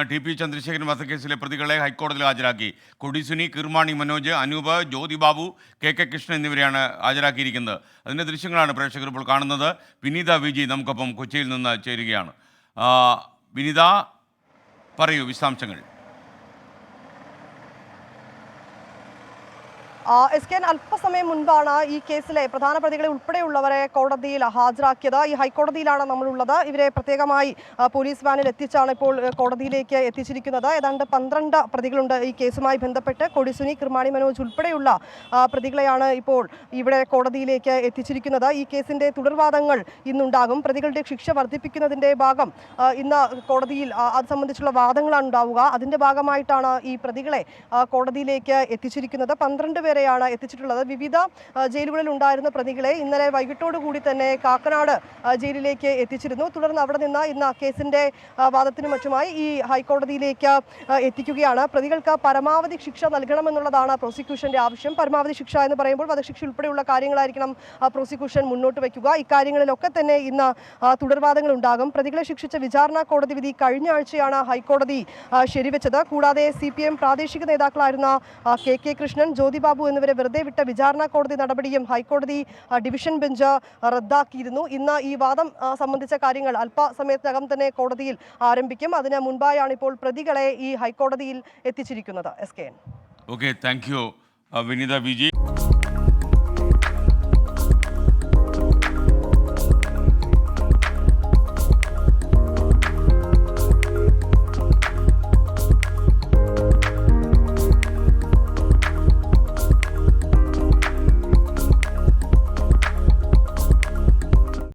TP. Chandrasekharan വധക്കേസിലെ പ്രതികളെ ഹൈക്കോടതിയിൽ ഹാജരാക്കി. കൊടിസുനി, കിർമാണി മനോജ്, അനൂപ്, ജ്യോതിബാബു, കെ കൃഷ്ണൻ എന്നിവരെയാണ് ഹാജരാക്കിയിരിക്കുന്നത്. അതിൻ്റെ ദൃശ്യങ്ങളാണ് പ്രേക്ഷകർ ഇപ്പോൾ കാണുന്നത്. വിനീത വിജി നമുക്കൊപ്പം കൊച്ചിയിൽ നിന്ന് ചേരുകയാണ്. വിനീത, പറയൂ വിശദാംശങ്ങൾ. എസ്.കെ. അല്പസമയം മുൻപാണ് ഈ കേസിലെ പ്രധാന പ്രതികളെ ഉൾപ്പെടെയുള്ളവരെ കോടതിയിൽ ഹാജരാക്കിയത്. ഈ ഹൈക്കോടതിയിലാണ് നമ്മളുള്ളത്. ഇവരെ പ്രത്യേകമായി പോലീസ് വാനിൽ എത്തിച്ചാണ് ഇപ്പോൾ കോടതിയിലേക്ക് എത്തിച്ചിരിക്കുന്നത്. ഏതാണ്ട് 12 പ്രതികളുണ്ട് ഈ കേസുമായി ബന്ധപ്പെട്ട്. കൊടിസുനി, കിർമാണി മനോജ് ഉൾപ്പെടെയുള്ള പ്രതികളെയാണ് ഇപ്പോൾ ഇവിടെ കോടതിയിലേക്ക് എത്തിച്ചിരിക്കുന്നത്. ഈ കേസിന്റെ തുടർവാദങ്ങൾ ഇന്നുണ്ടാകും. പ്രതികളുടെ ശിക്ഷ വർദ്ധിപ്പിക്കുന്നതിന്റെ ഭാഗം ഇന്ന് കോടതിയിൽ അത് സംബന്ധിച്ചുള്ള വാദങ്ങളാണ് ഉണ്ടാവുക. അതിന്റെ ഭാഗമായിട്ടാണ് ഈ പ്രതികളെ കോടതിയിലേക്ക് എത്തിച്ചിരിക്കുന്നത്. 12 പേരെയാണ് എത്തിച്ചിട്ടുള്ളത്. വിവിധ ജയിലുകളിൽ ഉണ്ടായിരുന്ന പ്രതികളെ ഇന്നലെ വൈകിട്ടോടുകൂടി തന്നെ കാക്കനാട് ജയിലിലേക്ക് എത്തിച്ചിരുന്നു. തുടർന്ന് അവിടെ നിന്ന് ഇന്ന് കേസിന്റെ വാദത്തിനും മറ്റുമായി ഈ ഹൈക്കോടതിയിലേക്ക് എത്തിക്കുകയാണ്. പ്രതികൾക്ക് പരമാവധി ശിക്ഷ നൽകണമെന്നുള്ളതാണ് പ്രോസിക്യൂഷന്റെ ആവശ്യം. പരമാവധി ശിക്ഷ എന്ന് പറയുമ്പോൾ വധശിക്ഷ ഉൾപ്പെടെയുള്ള കാര്യങ്ങളായിരിക്കണം പ്രോസിക്യൂഷൻ മുന്നോട്ട് വയ്ക്കുക. ഇക്കാര്യങ്ങളിലൊക്കെ തന്നെ ഇന്ന് തുടർവാദങ്ങൾ ഉണ്ടാകും. പ്രതികളെ ശിക്ഷിച്ച വിചാരണ കോടതി വിധി കഴിഞ്ഞ ആഴ്ചയാണ് ഹൈക്കോടതി ശരിവെച്ചത്. കൂടാതെ CPM പ്രാദേശിക നേതാക്കളായിരുന്ന കെ കൃഷ്ണൻ, ജ്യോതിബാബു എന്നിവരെ വെറുതെ വിട്ട വിചാരണ കോടതി നടപടിയും ഹൈക്കോടതി ഡിവിഷൻ ബെഞ്ച് റദ്ദാക്കിയിരുന്നു. ഇന്ന് ഈ വാദം സംബന്ധിച്ച കാര്യങ്ങൾ അല്പസമയത്തിനകം തന്നെ കോടതിയിൽ ആരംഭിക്കും. അതിന് മുൻപായാണ് ഇപ്പോൾ പ്രതികളെ ഈ ഹൈക്കോടതിയിൽ എത്തിച്ചിരിക്കുന്നത്. SK. Okay, thank you Vineetha Viji.